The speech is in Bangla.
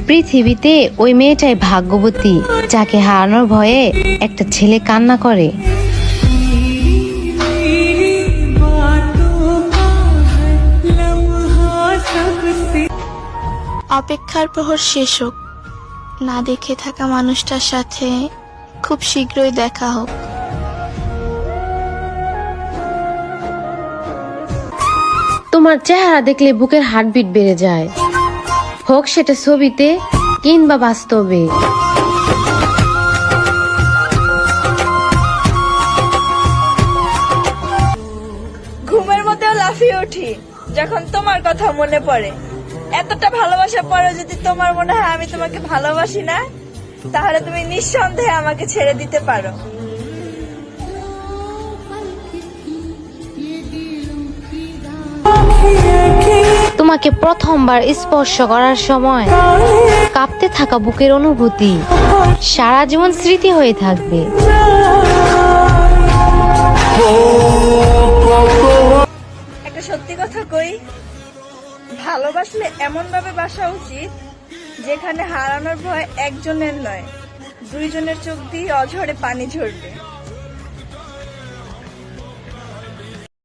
পৃথিবীতে ওই মেয়েটাই ভাগ্যবতী যাকে হারানোর ভয়ে একটা ছেলে কান্না করে। অপেক্ষার প্রহর শেষ হোক, না দেখে থাকা মানুষটার সাথে খুব শীঘ্রই দেখা হোক। তোমার চেহারা দেখলে বুকের হার্টবিট বেড়ে যায়, হোক সেটা ছবিতে কিংবা বাস্তবে। ঘুমের মধ্যেও লাফিয়ে উঠি যখন তোমার কথা মনে পড়ে। এতটা ভালোবাসা পরে যদি তোমার মনে হয় আমি তোমাকে ভালোবাসি না, তাহলে তুমি নিঃসন্দেহে আমাকে ছেড়ে দিতে পারো। তোমাকে প্রথমবার স্পর্শ করার সময় কাঁপতে থাকা বুকের অনুভূতি সারা জীবন স্মৃতি হয়ে থাকবে। একটা সত্যি কথা কই, ভালোবাসলে এমন ভাবে বাসা উচিত যেখানে হারানোর ভয় একজনের নয়, দুইজনের চোখ দিয়ে অঝরে পানি ঝরবে।